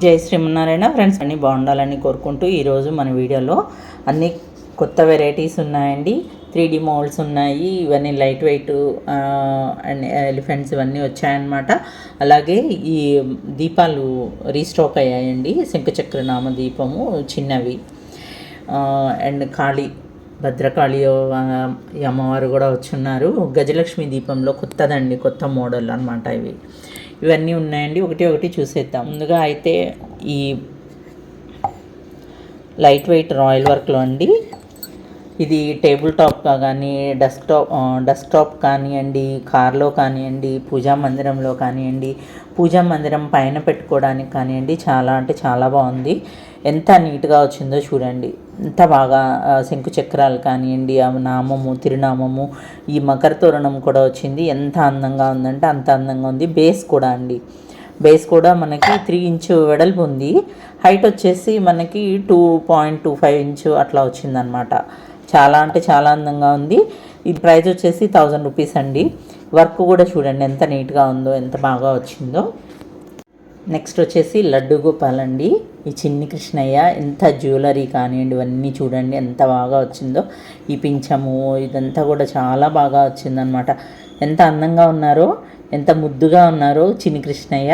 జై శ్రీమన్నారాయణ ఫ్రెండ్స్, అన్నీ బాగుండాలని కోరుకుంటూ ఈరోజు మన వీడియోలో అన్ని కొత్త వెరైటీస్ ఉన్నాయండి. 3D మోల్డ్స్ ఉన్నాయి, ఇవన్నీ లైట్ వెయిట్ అండ్ ఎలిఫెంట్స్ ఇవన్నీ వచ్చాయన్నమాట. అలాగే ఈ దీపాలు రీస్టాక్ అయ్యాయండి. శంఖచక్రనామ దీపము చిన్నవి అండ్ కాళీ భద్రకాళి ఈ అమ్మవారు కూడా వచ్చున్నారు. గజలక్ష్మి దీపంలో కొత్తదండి, కొత్త మోడల్ అనమాట. ఇవన్నీ ఉన్నాయండి. ఒకటి చూసేద్దాం. ముందుగా అయితే ఈ లైట్ వెయిట్ రాయల్ వర్క్లో అండి, ఇది టేబుల్ టాప్గా కానీ డెస్క్టాప్ కానివ్వండి, కార్లో కానివ్వండి, పూజా మందిరంలో కానివ్వండి, పూజా మందిరం పైన పెట్టుకోవడానికి కానివ్వండి, చాలా అంటే చాలా బాగుంది. ఎంత నీట్గా వచ్చిందో చూడండి. ఎంత బాగా శంకు చక్రాలు కానివ్వండి, నామము తిరునామము, ఈ మకర తోరణం కూడా వచ్చింది. ఎంత అందంగా ఉందంటే అంత అందంగా ఉంది. బేస్ కూడా మనకి 3 ఇంచు వెడల్పు ఉంది. హైట్ వచ్చేసి మనకి 2.25 ఇంచు అట్లా వచ్చిందనమాట. చాలా అంటే చాలా అందంగా ఉంది. ఈ ప్రైస్ వచ్చేసి 1000 రూపీస్ అండి. వర్క్ కూడా చూడండి ఎంత నీట్గా ఉందో, ఎంత బాగా వచ్చిందో. నెక్స్ట్ వచ్చేసి లడ్డు గోపాల్ అండి. ఈ చిన్ని కృష్ణయ్య, ఎంత జ్యువెలరీ కానివ్వండి ఇవన్నీ చూడండి ఎంత బాగా వచ్చిందో. ఈ పింఛము ఇదంతా కూడా చాలా బాగా వచ్చిందనమాట. ఎంత అందంగా ఉన్నారో, ఎంత ముద్దుగా ఉన్నారో చిన్ని కృష్ణయ్య.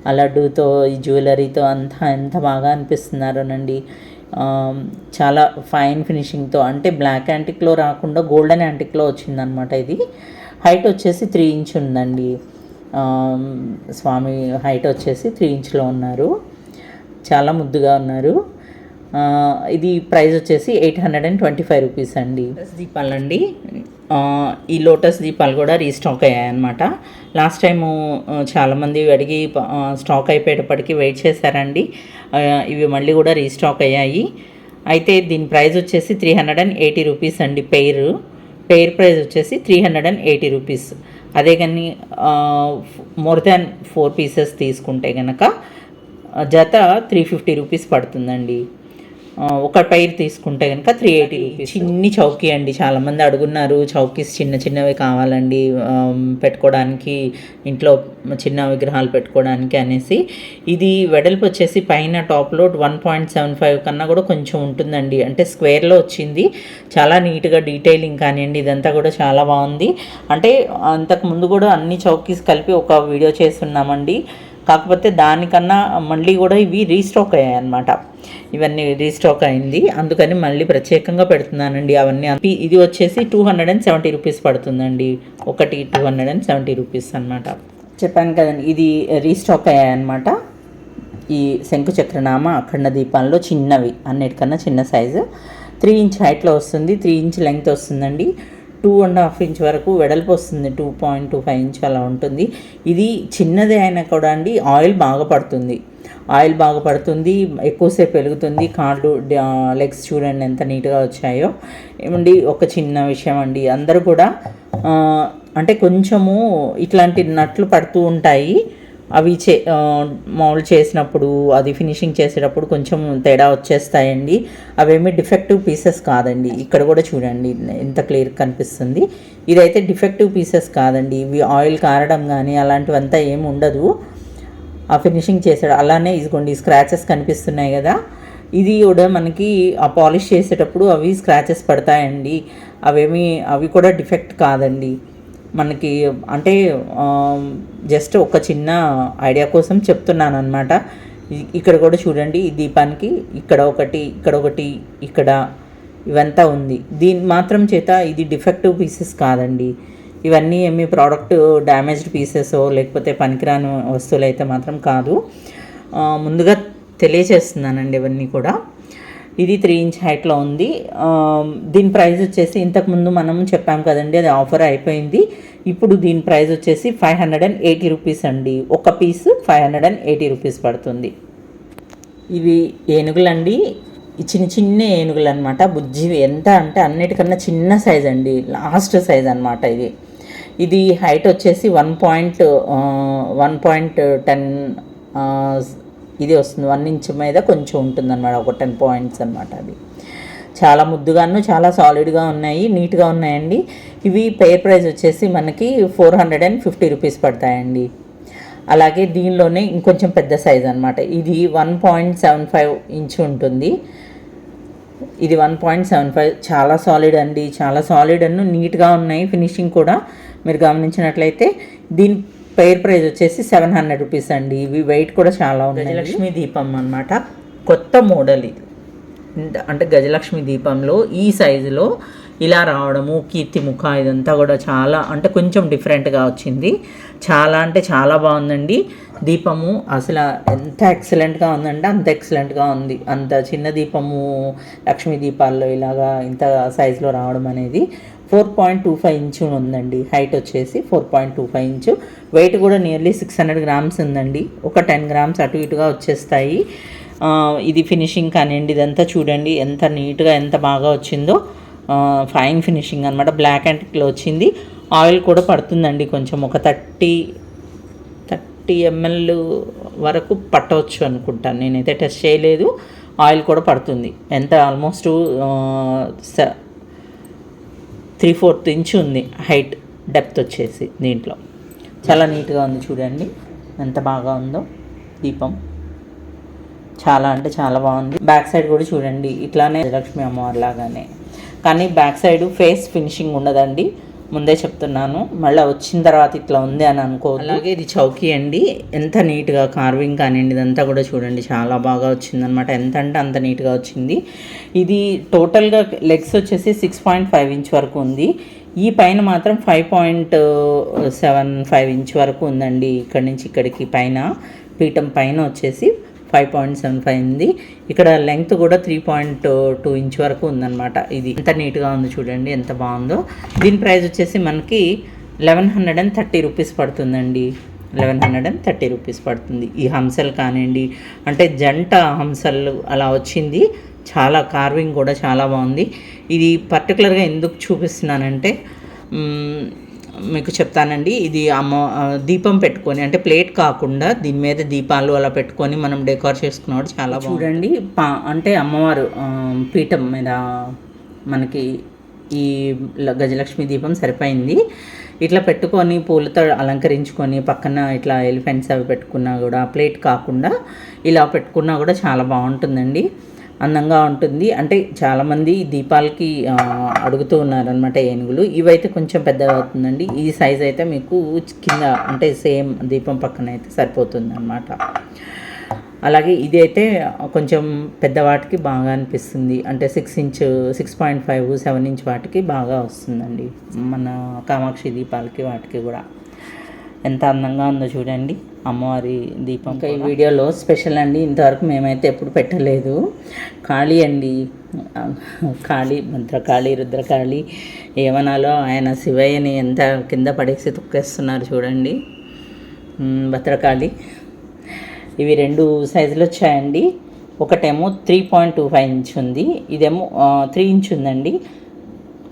ఆ లడ్డూతో ఈ జ్యువెలరీతో ఎంత బాగా అనిపిస్తున్నారోనండి. చాలా ఫైన్ ఫినిషింగ్తో, అంటే బ్లాక్ యాంటిక్లో రాకుండా గోల్డెన్ యాంటిక్లో వచ్చిందనమాట. ఇది హైట్ వచ్చేసి 3 ఇంచ్ ఉందండి. స్వామి హైట్ వచ్చేసి 3 ఇంచ్లో ఉన్నారు. చాలా ముద్దుగా ఉన్నారు. ఇది ప్రైస్ వచ్చేసి 825 రూపీస్ అండి. దీపాలండి, ఈ లోటస్ దీపాలు కూడా రీస్టాక్ అయ్యాయన్నమాట. లాస్ట్ టైము చాలామంది అడిగి స్టాక్ అయిపోయేటప్పటికి వెయిట్ చేశారండి. ఇవి మళ్ళీ కూడా రీస్టాక్ అయ్యాయి. అయితే దీని ప్రైస్ వచ్చేసి 380 రూపీస్ అండి. పెయిర్ ప్రైస్ వచ్చేసి 380 రూపీస్. అదే కానీ మోర్ దాన్ 4 పీసెస్ తీసుకుంటే కనుక జత 350 రూపీస్ పడుతుందండి. ఒక పైర్ తీసుకుంటే కనుక 380 రూపీస్. చిన్ని చౌకీ అండి, చాలామంది అడుగున్నారు చౌకీస్ చిన్నవి కావాలండి పెట్టుకోవడానికి, ఇంట్లో చిన్న విగ్రహాలు పెట్టుకోవడానికి అనేసి. ఇది వెడల్పు వచ్చేసి పైన టాప్లో 1.75 కన్నా కూడా కొంచెం ఉంటుందండి. అంటే స్క్వేర్లో వచ్చింది. చాలా నీట్గా డీటెయిలింగ్ కానివ్వండి ఇదంతా కూడా చాలా బాగుంది. అంటే అంతకుముందు కూడా అన్ని చౌకీస్ కలిపి ఒక వీడియో చేస్తున్నామండి. కాకపోతే దానికన్నా మళ్ళీ కూడా ఇవి రీస్టాక్ అయ్యాయి అన్నమాట. ఇవన్నీ రీస్టాక్ అయింది, అందుకని మళ్ళీ ప్రత్యేకంగా పెడుతున్నానండి అవన్నీ. ఇది వచ్చేసి 270 రూపీస్ పడుతుందండి. ఒకటి 270 రూపీస్ అనమాట. చెప్పాను కదండి, ఇది రీస్టాక్ అయ్యాయన్నమాట. ఈ శంకుచక్రనామ అఖండ దీపాల్లో చిన్నవి, అన్నిటికన్నా చిన్న సైజు. 3 ఇంచ్ హైట్లో వస్తుంది, 3 ఇంచ్ లెంగ్త్ వస్తుందండి. 2.5 ఇంచ్ వరకు వెడల్పు వస్తుంది, 2.25 ఇంచ్ అలా ఉంటుంది. ఇది చిన్నదే అయినా కూడా అండి ఆయిల్ బాగా పడుతుంది, ఎక్కువసేపు వెలుగుతుంది. కాళ్ళు లెగ్స్ చూడండి ఎంత నీట్గా వచ్చాయో. ఏమండి ఒక చిన్న విషయం అండి, అందరూ కూడా అంటే కొంచెము ఇట్లాంటి నట్లు పడుతూ ఉంటాయి. అవి మౌల్డ్ చేసినప్పుడు, అది ఫినిషింగ్ చేసేటప్పుడు కొంచెం తేడా వచ్చేస్తాయండి. అవేమీ డిఫెక్టివ్ పీసెస్ కాదండి. ఇక్కడ కూడా చూడండి ఎంత క్లియర్ కనిపిస్తుంది. ఇదైతే డిఫెక్టివ్ పీసెస్ కాదండి. ఇవి ఆయిల్ కారడం కానీ అలాంటివంతా ఏమి ఉండదు. ఆ ఫినిషింగ్ చేసాడు అలానే. ఇదిగోండి స్క్రాచెస్ కనిపిస్తున్నాయి కదా, ఇది కూడా మనకి ఆ పాలిష్ చేసేటప్పుడు అవి స్క్రాచెస్ పడతాయండి. అవి కూడా డిఫెక్ట్ కాదండి మనకి. అంటే జస్ట్ ఒక చిన్న ఐడియా కోసం చెప్తున్నాను అనమాట. ఇక్కడ కూడా చూడండి, ఈ దీపానికి ఇక్కడ ఒకటి ఇక్కడ ఇవంతా ఉంది. దీని మాత్రం చేత ఇది డిఫెక్టివ్ పీసెస్ కాదండి. ఇవన్నీ ఏమి ప్రోడక్ట్ డ్యామేజ్డ్ పీసెస్ లేకపోతే పనికిరాని వస్తువులు అయితే మాత్రం కాదు. ముందుగా తెలియచేస్తున్నానండి ఇవన్నీ కూడా. ఇది 3 ఇంచ్ హైట్లో ఉంది. దీని ప్రైస్ వచ్చేసి ఇంతకుముందు మనం చెప్పాం కదండి, అది ఆఫర్ అయిపోయింది. ఇప్పుడు దీని ప్రైస్ వచ్చేసి 580 రూపీస్ అండి. ఒక పీస్ 580 రూపీస్ పడుతుంది. ఇవి ఏనుగులండి, చిన్న ఏనుగులు అనమాట. బుజ్జివి, ఎంత అంటే అన్నిటికన్నా చిన్న సైజ్ అండి, లాస్ట్ సైజ్ అనమాట. ఇది హైట్ వచ్చేసి 1.10 ఇది వస్తుంది. 1 ఇంచ్ మీద కొంచెం ఉంటుందన్నమాట, ఒక 10 పాయింట్స్ అనమాట. అది చాలా ముద్దుగాను చాలా సాలిడ్గా ఉన్నాయి, నీట్గా ఉన్నాయండి. ఇవి పెయిర్ ప్రైస్ వచ్చేసి మనకి 450 రూపీస్ పడతాయండి. అలాగే దీనిలోనే ఇంకొంచెం పెద్ద సైజ్ అనమాట. ఇది 1.75 ఇంచ్ ఉంటుంది. ఇది 1.75 చాలా సాలిడ్ అండి, చాలా సాలిడ్ అನ್ನು నీట్గా ఉన్నాయి. ఫినిషింగ్ కూడా మీరు గమనించినట్లయితే దీని పెయిర్ ప్రైస్ వచ్చేసి 700 రూపీస్ అండి. ఇవి వెయిట్ కూడా చాలా ఉన్నాయి. గజలక్ష్మి దీపం అనమాట, కొత్త మోడల్ ఇది. అంటే గజలక్ష్మి దీపంలో ఈ సైజులో ఇలా రావడము, కీర్తిముఖ ఇదంతా కూడా చాలా అంటే కొంచెం డిఫరెంట్గా వచ్చింది. చాలా అంటే చాలా బాగుందండి దీపము. అసలు ఎంత ఎక్సలెంట్గా ఉందంటే అంత ఎక్సలెంట్గా ఉంది. అంత చిన్న దీపము లక్ష్మీ దీపాల్లో ఇలాగా ఇంత సైజులో రావడం అనేది 4.25 ఇంచు ఉందండి. హైట్ వచ్చేసి 4.25 ఇంచు. వెయిట్ కూడా నియర్లీ 600 గ్రామ్స్ ఉందండి. ఒక 10 గ్రామ్స్ అటు ఇటుగా వచ్చేస్తాయి. ఇది ఫినిషింగ్ కానివ్వండి, ఇదంతా చూడండి ఎంత నీట్గా ఎంత బాగా వచ్చిందో. ఫైన్ ఫినిషింగ్ అనమాట. బ్లాక్ అండ్ టిక్లో వచ్చింది. ఆయిల్ కూడా పడుతుందండి కొంచెం, ఒక 30 ml వరకు పట్టవచ్చు అనుకుంటాను. నేనైతే టెస్ట్ చేయలేదు. ఆయిల్ కూడా పడుతుంది. ఎంత ఆల్మోస్ట్ 3/4 ఇంచు ఉంది హైట్, డెప్త్ వచ్చేసి. దీంట్లో చాలా నీట్గా ఉంది చూడండి ఎంత బాగా ఉందో దీపం. చాలా అంటే చాలా బాగుంది. బ్యాక్ సైడ్ కూడా చూడండి ఇట్లానే లక్ష్మీ అమ్మవారి లాగానే, కానీ బ్యాక్ సైడ్ ఫేస్ ఫినిషింగ్ ఉండదండి, ముందే చెప్తున్నాను. మళ్ళీ వచ్చిన తర్వాత ఇట్లా ఉంది అని అనుకోవద్దు. అలాగే ఇది చౌకీ అండి, ఎంత నీట్గా కార్వింగ్ కానివ్వండి ఇదంతా కూడా చూడండి చాలా బాగా వచ్చిందనమాట. ఎంత అంటే అంత నీట్గా వచ్చింది. ఇది టోటల్గా లెగ్స్ వచ్చేసి 6.5 ఇంచ్ వరకు ఉంది. ఈ పైన మాత్రం 5.75 ఇంచ్ వరకు ఉందండి. ఇక్కడి నుంచి ఇక్కడికి పైన పీఠం పైన వచ్చేసి 5.75 ఉంది. ఇక్కడ లెంగ్త్ కూడా 3.2 ఇంచ్ వరకు ఉందన్నమాట. ఇది ఎంత నీట్గా ఉంది చూడండి ఎంత బాగుందో. దీని ప్రైస్ వచ్చేసి మనకి 1130 రూపీస్ పడుతుందండి. 1130 రూపీస్ పడుతుంది. ఈ హంసలు కానివ్వండి, అంటే జంట హంసలు అలా వచ్చింది. చాలా కార్వింగ్ కూడా చాలా బాగుంది. ఇది పర్టికులర్గా ఎందుకు చూపిస్తున్నానంటే మీకు చెప్తానండి. ఇది దీపం పెట్టుకొని, అంటే ప్లేట్ కాకుండా దీని మీద దీపాలు అలా పెట్టుకొని మనం డెకోర్ చేసుకున్నాడు చాలా చూడండి. అంటే అమ్మవారు పీఠం మీద మనకి ఈ గజలక్ష్మి దీపం సరిపోయింది. ఇట్లా పెట్టుకొని పూలతో అలంకరించుకొని పక్కన ఇట్లా ఎలిఫెంట్స్ అవి పెట్టుకున్నా కూడా, ప్లేట్ కాకుండా ఇలా పెట్టుకున్నా కూడా చాలా బాగుంటుందండి, అందంగా ఉంటుంది. అంటే చాలామంది దీపాలకి అడుగుతూ ఉన్నారనమాట ఏనుగులు. ఇవైతే కొంచెం పెద్దగా అవుతుందండి. ఈ సైజ్ అయితే మీకు కింద అంటే సేమ్ దీపం పక్కన అయితే సరిపోతుంది అనమాట. అలాగే ఇది అయితే కొంచెం పెద్దవాటికి బాగా అనిపిస్తుంది. అంటే 6.5, 7 ఇంచ్ వాటికి బాగా వస్తుందండి. మన కామాక్షి దీపాలకి వాటికి కూడా ఎంత అందంగా ఉందో చూడండి అమ్మవారి దీపం. ఇంకా ఈ వీడియోలో స్పెషల్ అండి, ఇంతవరకు మేమైతే ఎప్పుడు పెట్టలేదు. కాళీ అండి, కాళీ, మంత్రకాళి, రుద్రకాళి ఏమనాలో ఆయన శివయ్యని ఎంత కింద పడేసి తొక్కేస్తున్నారు చూడండి. భద్రకాళి. ఇవి 2 సైజులు వచ్చాయండి. ఒకటేమో 3.25 ఇంచ్ ఉంది, ఇదేమో 3 ఇంచ్ ఉందండి.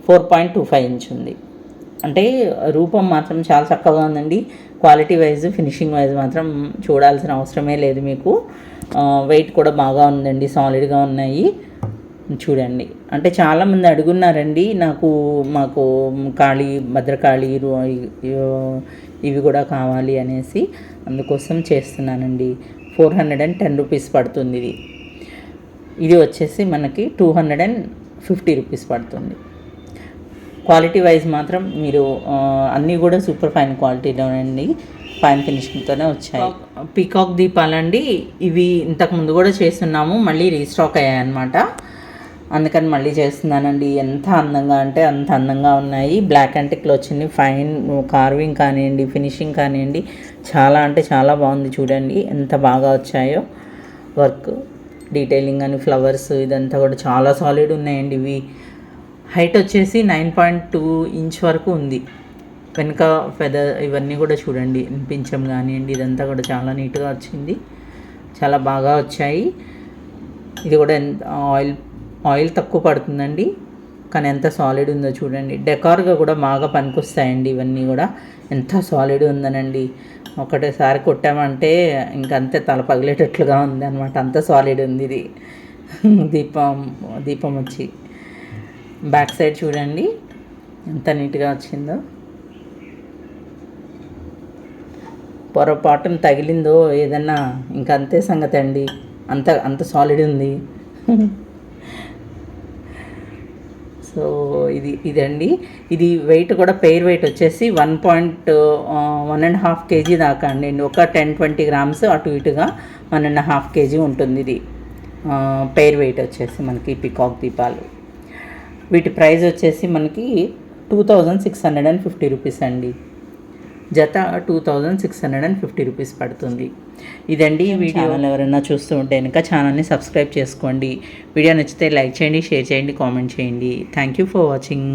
4.25 ఇంచ్ ఉంది. అంటే రూపం మాత్రం చాలా చక్కగా ఉందండి. క్వాలిటీ వైజ్, ఫినిషింగ్ వైజ్ మాత్రం చూడాల్సిన అవసరమే లేదు మీకు. వెయిట్ కూడా బాగా ఉందండి, సాలిడ్గా ఉన్నాయి చూడండి. అంటే చాలామంది అడుగున్నారండి మాకు కాళీ, భద్రకాళి ఇవి కూడా కావాలి అనేసి, అందుకోసం చేస్తున్నానండి. 410 రూపీస్ పడుతుంది ఇది. ఇది వచ్చేసి మనకి 250 రూపీస్ పడుతుంది. క్వాలిటీ వైజ్ మాత్రం మీరు అన్నీ కూడా సూపర్ ఫైన్ క్వాలిటీలోనండి, ఫైన్ ఫినిషింగ్తోనే వచ్చాయి. పీకాక్ దీపాలండి ఇవి ఇంతకుముందు కూడా చేస్తున్నాము, మళ్ళీ రీస్టాక్ అయ్యాయన్నమాట. అందుకని మళ్ళీ చేస్తున్నానండి. ఎంత అందంగా అంటే అంత అందంగా ఉన్నాయి. బ్లాక్ అండ్ టిక్లో వచ్చింది. ఫైన్ కార్వింగ్ కానివ్వండి, ఫినిషింగ్ కానివ్వండి చాలా అంటే చాలా బాగుంది చూడండి ఎంత బాగా వచ్చాయో. వర్క్, డీటెయిలింగ్ అని, ఫ్లవర్స్ ఇదంతా కూడా చాలా సాలిడ్ ఉన్నాయండి. ఇవి హైట్ వచ్చేసి 9.2 ఇంచ్ వరకు ఉంది. వెనుక ఫెదర్ ఇవన్నీ కూడా చూడండి, పించం కానివ్వండి ఇదంతా కూడా చాలా నీట్గా వచ్చింది, చాలా బాగా వచ్చాయి. ఇది కూడా ఆయిల్ తక్కువ పడుతుందండి, కానీ ఎంత సాలిడ్ ఉందో చూడండి. డెకార్గా కూడా బాగా పనికొస్తాయండి ఇవన్నీ కూడా. ఎంత సాలిడ్ ఉందనండి, ఒకటేసారి కొట్టామంటే ఇంకంతే తల పగిలేటట్లుగా ఉంది అనమాట, అంత సాలిడ్ ఉంది ఇది. దీపం వచ్చి బ్యాక్ సైడ్ చూడండి ఎంత నీట్గా వచ్చిందో. పొరపాటున తగిలిందో ఏదన్నా ఇంకా అంతే సంగతి అండి, అంత సాలిడ్ ఉంది. సో ఇదండి. ఇది వెయిట్ కూడా పెయిర్ వెయిట్ వచ్చేసి 1.1.5 kg దాకా అండి. ఒక 10-20 grams అటు ఇటుగా 1.5 kg ఉంటుంది ఇది పెయిర్ వెయిట్ వచ్చేసి మనకి పికాక్ దీపాలు. వీటి ప్రైస్ వచ్చేసి మనకి 2650 రూపీస్ అండి. జత 2650 రూపీస్ పడుతుంది. ఇదండి ఈ వీడియో. ఎవరైనా చూస్తూ ఉంటే కనుక ఛానల్ని సబ్స్క్రైబ్ చేసుకోండి. వీడియో నచ్చితే లైక్ చేయండి, షేర్ చేయండి, కామెంట్ చేయండి. Thank you for watching.